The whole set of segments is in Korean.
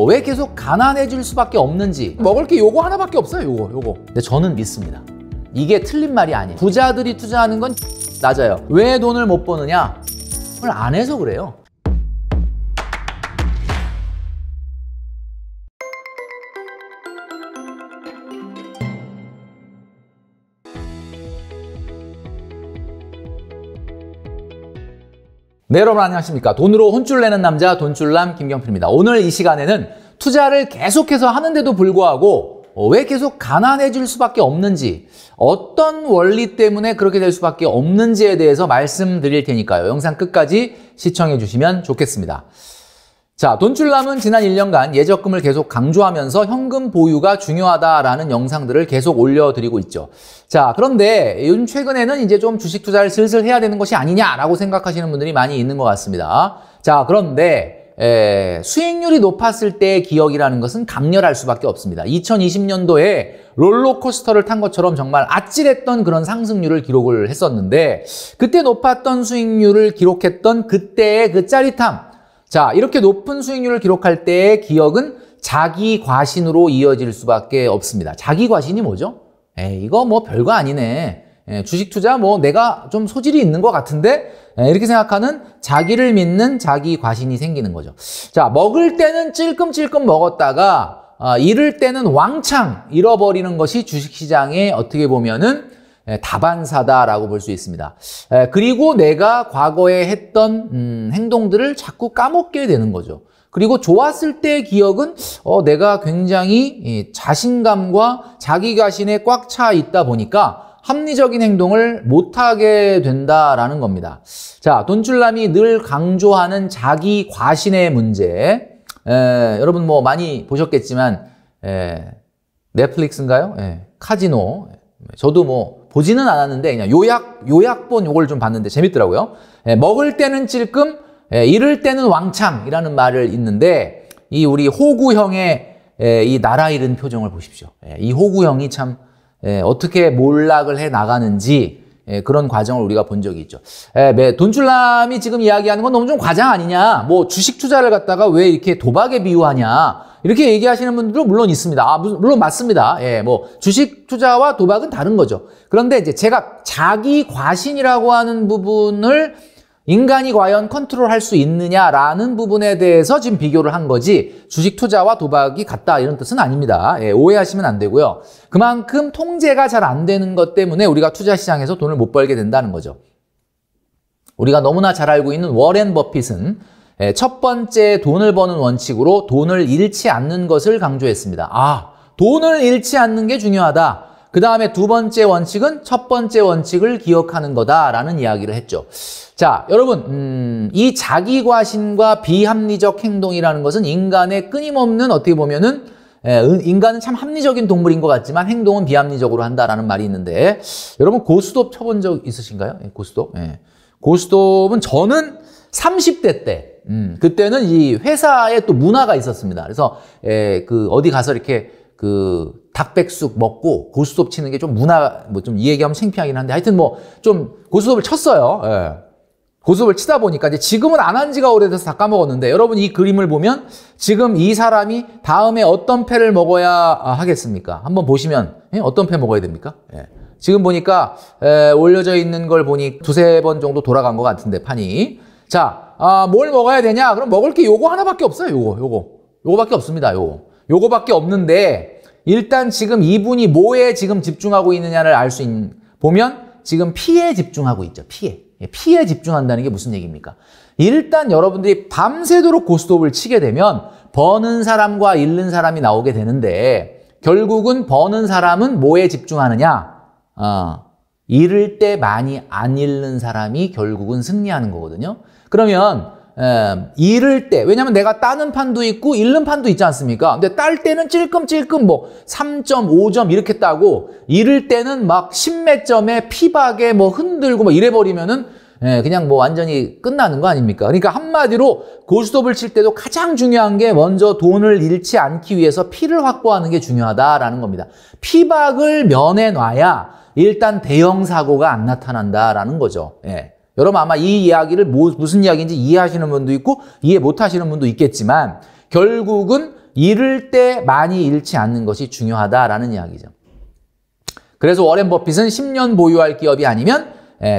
왜 계속 가난해질 수밖에 없는지, 먹을 게 요거 하나밖에 없어요. 요거. 근데 저는 믿습니다. 이게 틀린 말이 아니에요. 부자들이 투자하는 건 낮아요. 왜 돈을 못 버느냐? 그걸 안 해서 그래요. 네, 여러분 안녕하십니까. 돈으로 혼쭐 내는 남자 돈줄남 김경필입니다. 오늘 이 시간에는 투자를 계속해서 하는데도 불구하고 왜 계속 가난해질 수밖에 없는지, 어떤 원리 때문에 그렇게 될 수밖에 없는지에 대해서 말씀드릴 테니까요. 영상 끝까지 시청해 주시면 좋겠습니다. 자, 돈줄남은 지난 1년간 예적금을 계속 강조하면서 현금 보유가 중요하다라는 영상들을 계속 올려드리고 있죠. 자, 그런데 요즘 최근에는 이제 좀 주식 투자를 슬슬 해야 되는 것이 아니냐라고 생각하시는 분들이 많이 있는 것 같습니다. 자, 그런데 수익률이 높았을 때의 기억이라는 것은 강렬할 수밖에 없습니다. 2020년도에 롤러코스터를 탄 것처럼 정말 아찔했던 그런 상승률을 기록을 했었는데, 그때 높았던 수익률을 기록했던 그때의 그 짜릿함, 자, 이렇게 높은 수익률을 기록할 때의 기억은 자기 과신으로 이어질 수밖에 없습니다. 자기 과신이 뭐죠? 이거 뭐 별거 아니네. 주식 투자 뭐 내가 좀 소질이 있는 것 같은데, 이렇게 생각하는 자기를 믿는 자기 과신이 생기는 거죠. 자, 먹을 때는 찔끔찔끔 먹었다가 잃을 때는 왕창 잃어버리는 것이 주식시장의 어떻게 보면은 다반사다라고 볼 수 있습니다. 그리고 내가 과거에 했던 행동들을 자꾸 까먹게 되는 거죠. 그리고 좋았을 때의 기억은 내가 굉장히 자신감과 자기 자신에 꽉 차 있다 보니까 합리적인 행동을 못하게 된다라는 겁니다. 자, 돈줄남이 늘 강조하는 자기 과신의 문제. 여러분 뭐 많이 보셨겠지만 넷플릭스인가요? 카지노. 저도 뭐 보지는 않았는데 그냥 요약본 요걸 좀 봤는데 재밌더라고요. 먹을 때는 찔끔, 잃을 때는 왕창이라는 말을 있는데, 이 우리 호구형의 이 나라 잃은 표정을 보십시오. 이 호구형이 참 어떻게 몰락을 해 나가는지 그런 과정을 우리가 본 적이 있죠. 돈줄남이 지금 이야기하는 건 너무 좀 과장 아니냐, 뭐 주식 투자를 갖다가 왜 이렇게 도박에 비유하냐, 이렇게 얘기하시는 분들도 물론 있습니다. 물론 맞습니다. 뭐 주식 투자와 도박은 다른 거죠. 그런데 이제 제가 자기 과신이라고 하는 부분을 인간이 과연 컨트롤할 수 있느냐라는 부분에 대해서 지금 비교를 한 거지, 주식 투자와 도박이 같다 이런 뜻은 아닙니다. 오해하시면 안 되고요. 그만큼 통제가 잘 안 되는 것 때문에 우리가 투자 시장에서 돈을 못 벌게 된다는 거죠. 우리가 너무나 잘 알고 있는 워렌 버핏은 첫 번째 돈을 버는 원칙으로 돈을 잃지 않는 것을 강조했습니다. 돈을 잃지 않는 게 중요하다. 그 다음에 두 번째 원칙은 첫 번째 원칙을 기억하는 거다라는 이야기를 했죠. 자, 여러분, 이 자기 과신과 비합리적 행동이라는 것은 인간의 끊임없는, 어떻게 보면은 인간은 참 합리적인 동물인 것 같지만 행동은 비합리적으로 한다라는 말이 있는데, 여러분 고스톱 쳐본 적 있으신가요? 고스톱. 고스톱은 저는 30대 때, 그때는 이 회사에 또 문화가 있었습니다. 그래서 어디 가서 이렇게 닭백숙 먹고 고스톱 치는 게 좀 문화, 뭐 좀 이 얘기하면 창피하긴 한데, 하여튼 뭐 좀 고스톱을 쳤어요. 고스톱을 치다 보니까 이제 지금은 안 한 지가 오래돼서 다 까먹었는데, 여러분 이 그림을 보면 지금 이 사람이 다음에 어떤 패를 먹어야 하겠습니까? 한번 보시면 어떤 패 먹어야 됩니까? 지금 보니까 올려져 있는 걸 보니 두세 번 정도 돌아간 것 같은데, 판이. 자, 뭘 먹어야 되냐? 그럼 먹을 게 요거 하나밖에 없어요. 요거밖에 없습니다. 요거밖에 없는데, 일단 지금 이분이 뭐에 지금 집중하고 있느냐를 알 수 보면 지금 피에 집중하고 있죠. 피에 집중한다는 게 무슨 얘기입니까? 일단 여러분들이 밤새도록 고스톱을 치게 되면 버는 사람과 잃는 사람이 나오게 되는데, 결국은 버는 사람은 뭐에 집중하느냐? 잃을 때 많이 안 잃는 사람이 결국은 승리하는 거거든요. 그러면 잃을 때, 왜냐면 내가 따는 판도 있고 잃는 판도 있지 않습니까? 근데 딸 때는 찔끔찔끔 뭐 3.5점 이렇게 따고, 잃을 때는 막 10몇 점에 피박에 뭐 흔들고 뭐 이래버리면은 그냥 뭐 완전히 끝나는 거 아닙니까? 그러니까 한마디로 고스톱을 칠 때도 가장 중요한 게 먼저 돈을 잃지 않기 위해서 피를 확보하는 게 중요하다라는 겁니다. 피박을 면해놔야 일단 대형 사고가 안 나타난다라는 거죠. 여러분 아마 이 이야기를 무슨 이야기인지 이해하시는 분도 있고 이해 못 하시는 분도 있겠지만, 결국은 잃을 때 많이 잃지 않는 것이 중요하다라는 이야기죠. 그래서 워렌 버핏은 10년 보유할 기업이 아니면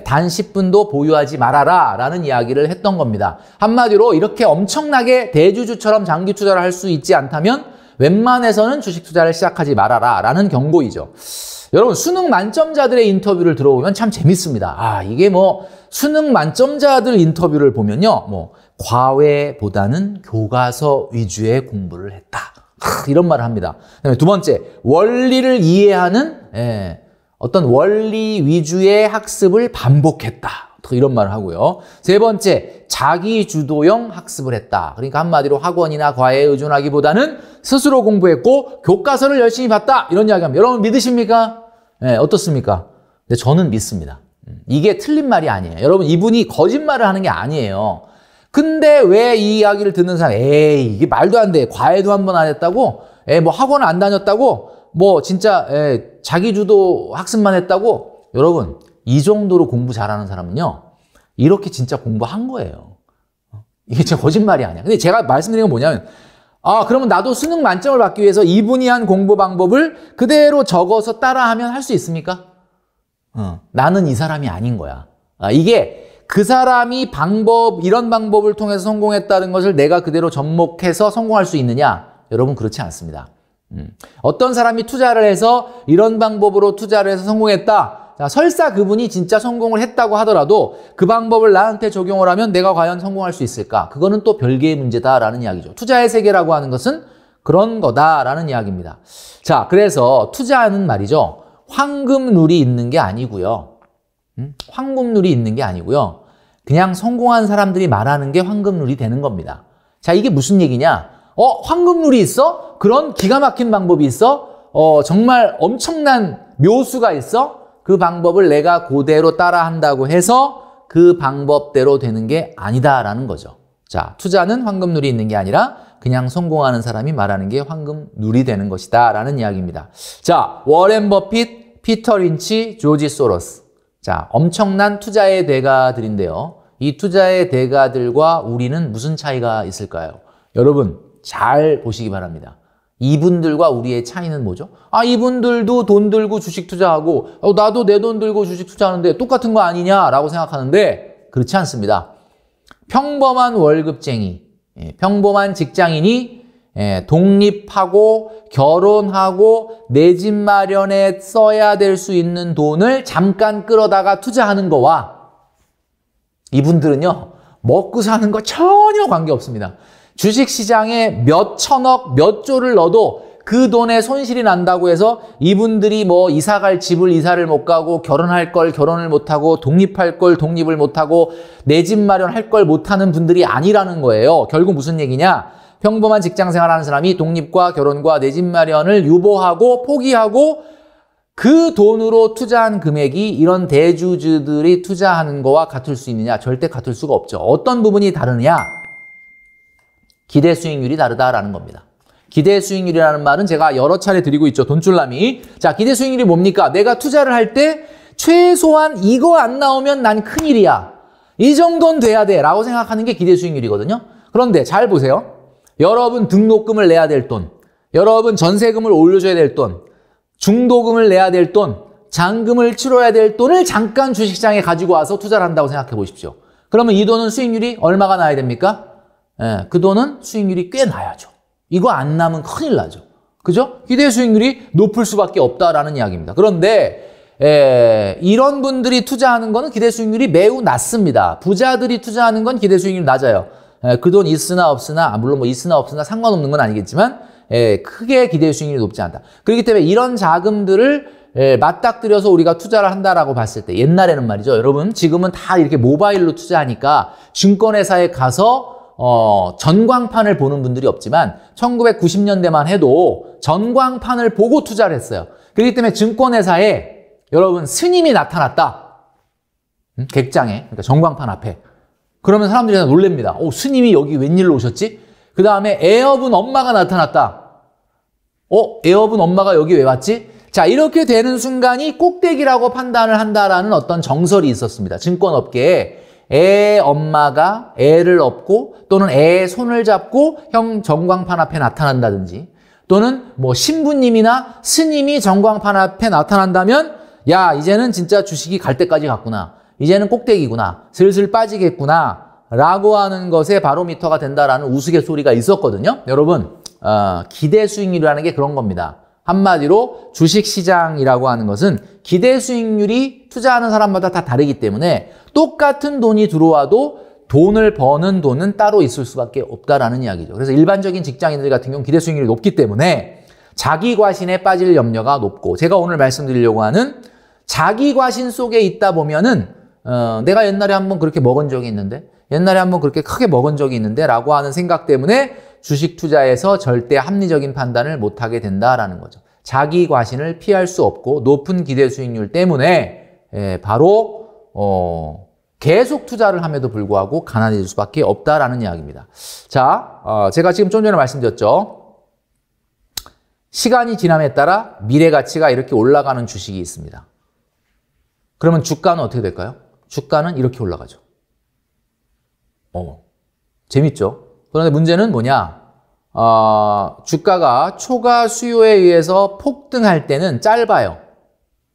단 10분도 보유하지 말아라 라는 이야기를 했던 겁니다. 한마디로 이렇게 엄청나게 대주주처럼 장기 투자를 할 수 있지 않다면 웬만해서는 주식 투자를 시작하지 말아라 라는 경고이죠. 여러분, 수능 만점자들의 인터뷰를 들어보면 참 재밌습니다. 이게 뭐 수능 만점자들 인터뷰를 보면요, 뭐 과외보다는 교과서 위주의 공부를 했다, 이런 말을 합니다. 그다음에 두 번째, 원리를 이해하는 어떤 원리 위주의 학습을 반복했다, 이런 말을 하고요. 세 번째, 자기 주도형 학습을 했다. 그러니까 한마디로 학원이나 과외에 의존하기보다는 스스로 공부했고 교과서를 열심히 봤다, 이런 이야기합니다. 여러분 믿으십니까? 어떻습니까? 근데 저는 믿습니다. 이게 틀린 말이 아니에요. 여러분, 이분이 거짓말을 하는 게 아니에요. 근데 왜 이 이야기를 듣는 사람, 이게 말도 안 돼. 과외도 한 번 안 했다고? 뭐 학원을 안 다녔다고? 뭐 진짜 자기주도 학습만 했다고? 여러분, 이 정도로 공부 잘하는 사람은요, 이렇게 진짜 공부한 거예요. 이게 진짜 거짓말이 아니야. 근데 제가 말씀드리는 건 뭐냐면, 그러면 나도 수능 만점을 받기 위해서 이분이 한 공부 방법을 그대로 적어서 따라하면 할 수 있습니까? 나는 이 사람이 아닌 거야. 이게 그 사람이 이런 방법을 통해서 성공했다는 것을 내가 그대로 접목해서 성공할 수 있느냐? 여러분, 그렇지 않습니다. 어떤 사람이 투자를 해서 이런 방법으로 투자를 해서 성공했다. 자, 설사 그분이 진짜 성공을 했다고 하더라도 그 방법을 나한테 적용을 하면 내가 과연 성공할 수 있을까? 그거는 또 별개의 문제다라는 이야기죠. 투자의 세계라고 하는 것은 그런 거다라는 이야기입니다. 자, 그래서 투자는 말이죠, 황금룰이 있는 게 아니고요. 황금룰이 있는 게 아니고요. 그냥 성공한 사람들이 말하는 게 황금룰이 되는 겁니다. 자, 이게 무슨 얘기냐? 황금룰이 있어? 그런 기가 막힌 방법이 있어? 정말 엄청난 묘수가 있어? 그 방법을 내가 그대로 따라한다고 해서 그 방법대로 되는 게 아니다라는 거죠. 자, 투자는 황금룰이 있는 게 아니라 그냥 성공하는 사람이 말하는 게 황금룰이 되는 것이다 라는 이야기입니다. 자, 워렌 버핏, 피터 린치, 조지 소로스. 자, 엄청난 투자의 대가들인데요. 이 투자의 대가들과 우리는 무슨 차이가 있을까요? 여러분, 잘 보시기 바랍니다. 이분들과 우리의 차이는 뭐죠? 이분들도 돈 들고 주식 투자하고 나도 내 돈 들고 주식 투자하는데 똑같은 거 아니냐라고 생각하는데 그렇지 않습니다. 평범한 월급쟁이, 평범한 직장인이 독립하고 결혼하고 내 집 마련에 써야 될 수 있는 돈을 잠깐 끌어다가 투자하는 거와 이분들은요, 먹고 사는 거 전혀 관계없습니다. 주식시장에 몇 천억, 몇 조를 넣어도 그 돈에 손실이 난다고 해서 이분들이 뭐 이사갈 집을 이사를 못 가고 결혼할 걸 결혼을 못하고 독립할 걸 독립을 못하고 내 집 마련할 걸 못하는 분들이 아니라는 거예요. 결국 무슨 얘기냐? 평범한 직장 생활하는 사람이 독립과 결혼과 내 집 마련을 유보하고 포기하고 그 돈으로 투자한 금액이 이런 대주주들이 투자하는 거와 같을 수 있느냐? 절대 같을 수가 없죠. 어떤 부분이 다르느냐? 기대 수익률이 다르다라는 겁니다. 기대 수익률이라는 말은 제가 여러 차례 드리고 있죠. 돈줄라미. 자, 기대 수익률이 뭡니까? 내가 투자를 할 때 최소한 이거 안 나오면 난 큰일이야, 이 정도는 돼야 돼 라고 생각하는 게 기대 수익률이거든요. 그런데 잘 보세요. 여러분 등록금을 내야 될 돈, 여러분 전세금을 올려줘야 될 돈, 중도금을 내야 될 돈, 잔금을 치러야 될 돈을 잠깐 주식시장에 가지고 와서 투자를 한다고 생각해 보십시오. 그러면 이 돈은 수익률이 얼마가 나야 됩니까? 그 돈은 수익률이 꽤 나야죠. 이거 안 나면 큰일 나죠. 그죠? 기대 수익률이 높을 수밖에 없다라는 이야기입니다. 그런데 이런 분들이 투자하는 거는 기대 수익률이 매우 낮습니다. 부자들이 투자하는 건 기대 수익률이 낮아요. 그 돈 있으나 없으나, 물론 뭐 있으나 없으나 상관없는 건 아니겠지만 크게 기대 수익률이 높지 않다. 그렇기 때문에 이런 자금들을 맞닥뜨려서 우리가 투자를 한다라고 봤을 때, 옛날에는 말이죠. 여러분, 지금은 다 이렇게 모바일로 투자하니까 증권회사에 가서 전광판을 보는 분들이 없지만 1990년대만 해도 전광판을 보고 투자를 했어요. 그렇기 때문에 증권회사에 여러분 스님이 나타났다. 객장에, 그러니까 전광판 앞에. 그러면 사람들이 다 놀랍니다. 스님이 여기 웬일로 오셨지? 그 다음에 애업은 엄마가 나타났다. 애업은 엄마가 여기 왜 왔지? 자, 이렇게 되는 순간이 꼭대기라고 판단을 한다라는 어떤 정설이 있었습니다. 증권업계에. 애 엄마가 애를 업고 또는 애의 손을 잡고 형 전광판 앞에 나타난다든지 또는 뭐 신부님이나 스님이 전광판 앞에 나타난다면 야 이제는 진짜 주식이 갈 때까지 갔구나. 이제는 꼭대기구나. 슬슬 빠지겠구나. 라고 하는 것에 바로미터가 된다라는 우스갯소리가 있었거든요. 여러분 기대 수익률이라는 게 그런 겁니다. 한마디로 주식시장이라고 하는 것은 기대 수익률이 투자하는 사람마다 다 다르기 때문에 똑같은 돈이 들어와도 돈을 버는 돈은 따로 있을 수밖에 없다라는 이야기죠. 그래서 일반적인 직장인들 같은 경우는 기대 수익률이 높기 때문에 자기 과신에 빠질 염려가 높고 제가 오늘 말씀드리려고 하는 자기 과신 속에 있다 보면은 내가 옛날에 한번 그렇게 먹은 적이 있는데 옛날에 한번 그렇게 크게 먹은 적이 있는데 라고 하는 생각 때문에 주식 투자에서 절대 합리적인 판단을 못하게 된다라는 거죠. 자기 과신을 피할 수 없고 높은 기대 수익률 때문에 바로 계속 투자를 함에도 불구하고 가난해질 수밖에 없다라는 이야기입니다. 자, 제가 지금 좀 전에 말씀드렸죠. 시간이 지남에 따라 미래 가치가 이렇게 올라가는 주식이 있습니다. 그러면 주가는 어떻게 될까요? 주가는 이렇게 올라가죠. 재밌죠? 그런데 문제는 뭐냐? 주가가 초과 수요에 의해서 폭등할 때는 짧아요.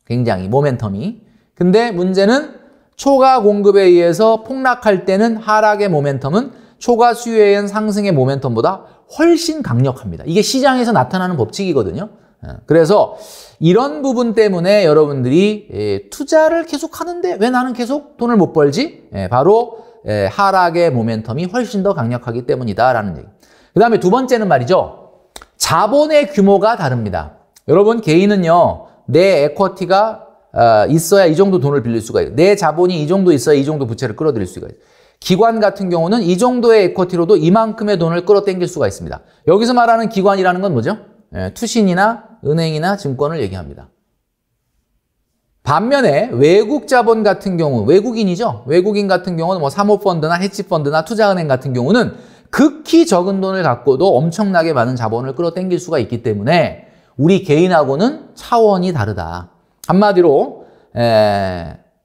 굉장히 모멘텀이. 근데 문제는 초과 공급에 의해서 폭락할 때는 하락의 모멘텀은 초과 수요에 의한 상승의 모멘텀보다 훨씬 강력합니다. 이게 시장에서 나타나는 법칙이거든요. 그래서 이런 부분 때문에 여러분들이 투자를 계속 하는데 왜 나는 계속 돈을 못 벌지? 바로 하락의 모멘텀이 훨씬 더 강력하기 때문이다라는 얘기. 그 다음에 두 번째는 말이죠. 자본의 규모가 다릅니다. 여러분 개인은요. 내 에쿼티가 있어야 이 정도 돈을 빌릴 수가 있어요. 내 자본이 이 정도 있어야 이 정도 부채를 끌어들일 수가 있어요. 기관 같은 경우는 이 정도의 에쿼티로도 이만큼의 돈을 끌어당길 수가 있습니다. 여기서 말하는 기관이라는 건 뭐죠? 투신이나 은행이나 증권을 얘기합니다. 반면에 외국 자본 같은 경우, 외국인이죠. 외국인 같은 경우는 뭐 사모펀드나 헤지펀드나 투자은행 같은 경우는 극히 적은 돈을 갖고도 엄청나게 많은 자본을 끌어당길 수가 있기 때문에 우리 개인하고는 차원이 다르다. 한마디로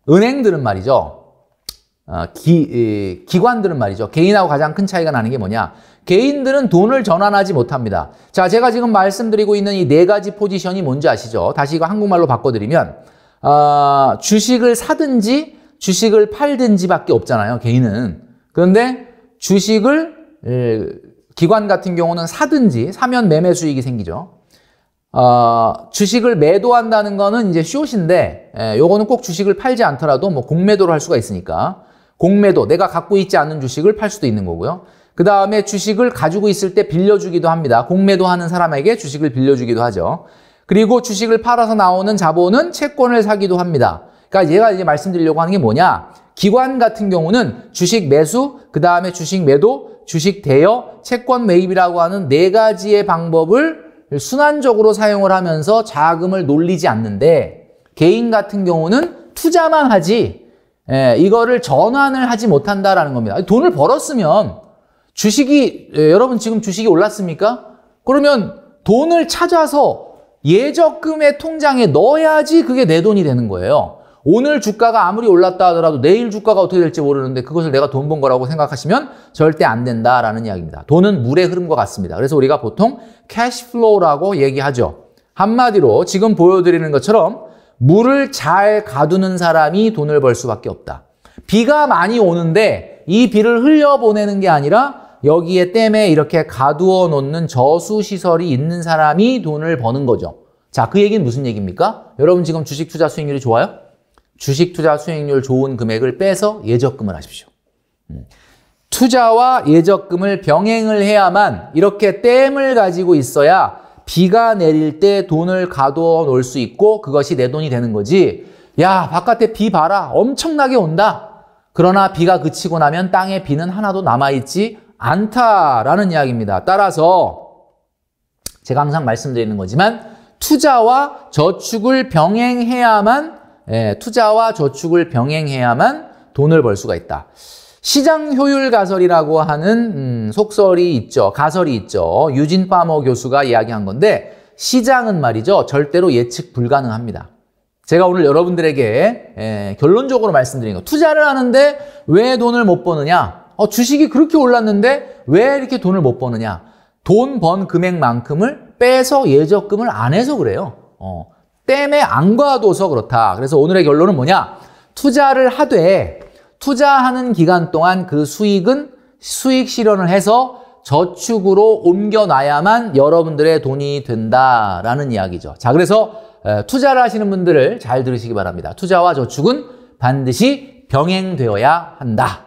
은행들은 말이죠. 기관들은 말이죠. 개인하고 가장 큰 차이가 나는 게 뭐냐. 개인들은 돈을 전환하지 못합니다. 자, 제가 지금 말씀드리고 있는 이 네 가지 포지션이 뭔지 아시죠? 다시 이거 한국말로 바꿔드리면 주식을 사든지 주식을 팔든지 밖에 없잖아요. 개인은. 그런데 주식을 기관 같은 경우는 사든지 사면 매매 수익이 생기죠. 주식을 매도한다는 거는 이제 숏인데 요거는 꼭 주식을 팔지 않더라도 뭐 공매도를 할 수가 있으니까 공매도, 내가 갖고 있지 않은 주식을 팔 수도 있는 거고요. 그 다음에 주식을 가지고 있을 때 빌려주기도 합니다. 공매도 하는 사람에게 주식을 빌려주기도 하죠. 그리고 주식을 팔아서 나오는 자본은 채권을 사기도 합니다. 그러니까 제가 이제 말씀드리려고 하는 게 뭐냐. 기관 같은 경우는 주식 매수, 그 다음에 주식 매도, 주식 대여, 채권 매입이라고 하는 네 가지의 방법을 순환적으로 사용을 하면서 자금을 놀리지 않는데 개인 같은 경우는 투자만 하지 이거를 전환을 하지 못한다라는 겁니다. 돈을 벌었으면 주식이 여러분 지금 주식이 올랐습니까? 그러면 돈을 찾아서 예적금의 통장에 넣어야지 그게 내 돈이 되는 거예요. 오늘 주가가 아무리 올랐다 하더라도 내일 주가가 어떻게 될지 모르는데 그것을 내가 돈 번 거라고 생각하시면 절대 안 된다라는 이야기입니다. 돈은 물의 흐름과 같습니다. 그래서 우리가 보통 캐시플로우라고 얘기하죠. 한마디로 지금 보여드리는 것처럼 물을 잘 가두는 사람이 돈을 벌 수밖에 없다. 비가 많이 오는데 이 비를 흘려보내는 게 아니라 여기에 댐에 이렇게 가두어 놓는 저수시설이 있는 사람이 돈을 버는 거죠. 자, 그 얘기는 무슨 얘기입니까? 여러분 지금 주식 투자 수익률이 좋아요? 주식 투자 수익률 좋은 금액을 빼서 예적금을 하십시오. 투자와 예적금을 병행을 해야만 이렇게 댐을 가지고 있어야 비가 내릴 때 돈을 가두어 놓을 수 있고 그것이 내 돈이 되는 거지. 야, 바깥에 비 봐라. 엄청나게 온다. 그러나 비가 그치고 나면 땅에 비는 하나도 남아있지 않다라는 이야기입니다. 따라서 제가 항상 말씀드리는 거지만 투자와 저축을 병행해야만 돈을 벌 수가 있다. 시장 효율 가설이라고 하는 속설이 있죠. 가설이 있죠. 유진 파머 교수가 이야기한 건데 시장은 말이죠. 절대로 예측 불가능합니다. 제가 오늘 여러분들에게 결론적으로 말씀드린 거, 투자를 하는데 왜 돈을 못 버느냐? 주식이 그렇게 올랐는데 왜 이렇게 돈을 못 버느냐? 돈 번 금액만큼을 빼서 예적금을 안 해서 그래요. 댐에 안 가둬서 그렇다. 그래서 오늘의 결론은 뭐냐? 투자를 하되 투자하는 기간 동안 그 수익은 수익 실현을 해서 저축으로 옮겨놔야만 여러분들의 돈이 된다라는 이야기죠. 자, 그래서 투자를 하시는 분들을 잘 들으시기 바랍니다. 투자와 저축은 반드시 병행되어야 한다.